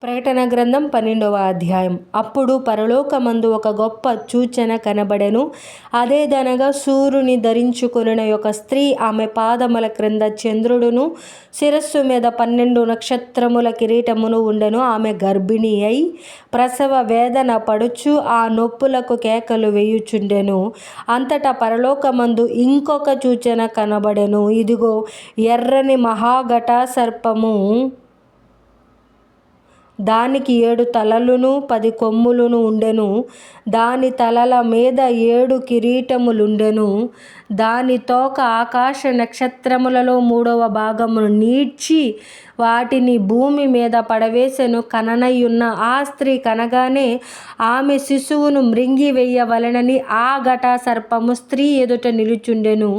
ప్రకటన గ్రంథం 12వ అధ్యాయం. అప్పుడు పరలోకమందు ఒక గొప్ప సూచన కనబడెను. అదేదనగా సూర్యుని ధరించుకొనిన ఒక స్త్రీ, ఆమె పాదముల క్రింద చంద్రుడును, శిరస్సు మీద 12 నక్షత్రముల కిరీటమును ఉండెను. ఆమె గర్భిణి అయి ప్రసవ వేదన పడుచు ఆ నొప్పులకు కేకలు వేయుచుండెను. అంతటా పరలోకమందు ఇంకొక సూచన కనబడెను. ఇదిగో, ఎర్రని మహాఘట సర్పము, దానికి 7 తలలును 10 కొమ్ములును ఉండెను. దాని తలల మీద 7 కిరీటములుండెను. దాని తోక ఆకాశ నక్షత్రములలో 3వ భాగమును నీడ్చి వాటిని భూమి మీద పడవేసెను. కననయ్యున్న ఆ స్త్రీ కనగానే ఆమె శిశువును మృంగివేయవలెనని ఆ ఘట సర్పము స్త్రీ ఎదుట నిలుచుండెను.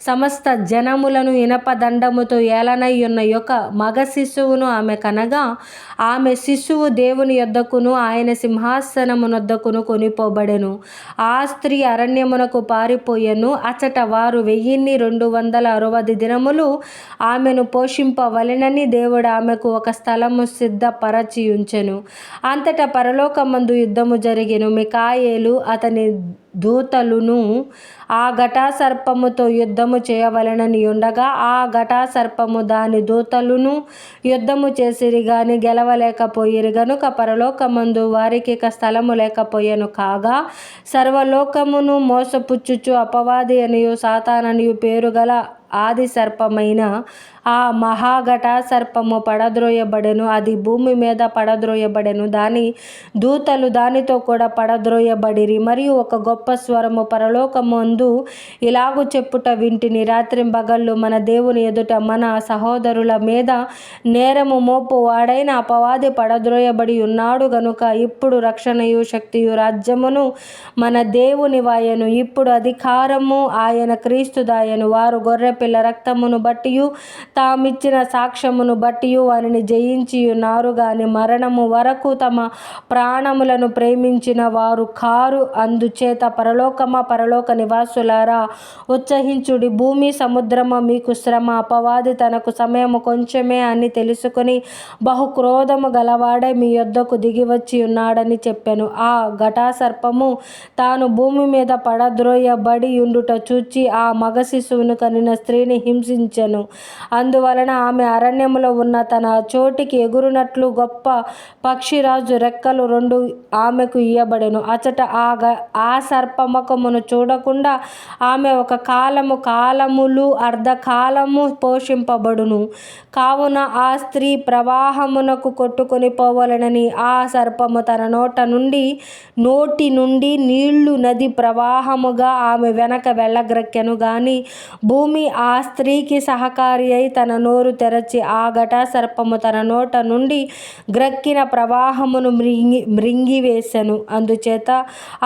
సమస్త జనములను ఇనపదండముతో ఏలనయ్యున్న ఒక మగ శిశువును ఆమె కనగా, ఆమె శిశువు దేవుని యొద్దకును ఆయన సింహాసనమునొద్దకును కొనిపోబడెను. ఆ స్త్రీ అరణ్యమునకు పారిపోయెను. అచట వారు 1260 దినములు ఆమెను పోషింపవలెనని దేవుడు ఆమెకు ఒక స్థలము సిద్ధపరచియుంచెను. అంతటా పరలోకమందు యుద్ధము జరిగెను. మిఖాయేలు అతని దూతలును ఆ ఘట సర్పముతో యుద్ధము చేయవలెనని ఉండగా, ఆ ఘట సర్పము దాని దూతలును యుద్ధము చేసిరి గాని గెలవలేకపోయిరి గనుక పరలోకమందు వారికిక స్థలము లేకపోయెను. కాగా సర్వలోకమును మోసపుచ్చుచు అపవాది అనియు సాతాననియు పేరుగల ఆది సర్పమైన ఆ మహాఘట సర్పము పడద్రోయబడెను. అది భూమి మీద పడద్రోయబడెను. దాని దూతలు దానితో కూడా పడద్రోయబడిరి. మరియు ఒక గొప్ప స్వరము పరలోకమందు ఇలాగు చెప్పుట వింటిని, రాత్రింబగళ్ళు మన దేవుని ఎదుట మన సహోదరుల మీద నేరము మోపు వాడైన అపవాది పడద్రోయబడి ఉన్నాడు గనుక ఇప్పుడు రక్షణయు శక్తియు రాజ్యమును మన దేవునివాయెను. ఇప్పుడు అధికారము ఆయన క్రీస్తుదాయెను. వారు గొర్రెపిల్ల రక్తమును బట్టియు తామిచ్చిన సాక్ష్యమును బట్టియు వారిని జయించియున్నారు గాని మరణము వరకు తమ ప్రాణములను ప్రేమించిన వారు కారు. అందుచేత పరలోకమా, పరలోక నివాసులారా, ఉత్సహించుడి. భూమి సముద్రమా, మీకు శ్రమ. అపవాది తనకు సమయము కొంచెమే అని తెలుసుకొని బహు క్రోధము గలవాడై మీ యొద్దకు దిగివచ్చి ఉన్నాడని చెప్పెను. ఆ ఘట సర్పము తాను భూమి మీద పడద్రోయబడి యుండుట చూచి ఆ మగ శిశువును కనిన స్త్రీని హింసించెను. అందువలన ఆమె అరణ్యములో ఉన్న తన చోటికి ఎగురునట్లు గొప్ప పక్షిరాజు రెక్కలు 2 ఆమెకు ఇయ్యబడెను. అచట ఆ సర్పముఖమును చూడకుండా ఆమె ఒక కాలములు అర్ధకాలము పోషింపబడును. కావున ఆ స్త్రీ ప్రవాహమునకు కొట్టుకొని పోవలెనని ఆ సర్పము తన నోటి నుండి నీళ్లు నది ప్రవాహముగా ఆమె వెనక వెళ్ళగ్రక్కెను గాని భూమి ఆ స్త్రీకి సహకారి అయి తన నోరు తెరచి ఆ ఘట సర్పము తన నోట నుండి గ్రక్కిన ప్రవాహమును మృంగివేసెను. అందుచేత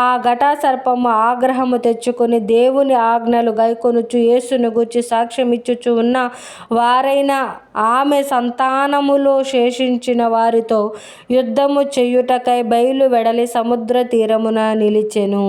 ఆ ఘట సర్పము ఆగ్రహము తెచ్చుకొని దేవుని ఆజ్ఞలు గైకొనుచు యేసును గూర్చి సాక్ష్యమిచ్చుచు ఉన్న వారైన ఆమె సంతానములో శేషించిన వారితో యుద్ధము చేయుటకై బయలు వెడలి సముద్ర తీరమున నిలిచెను.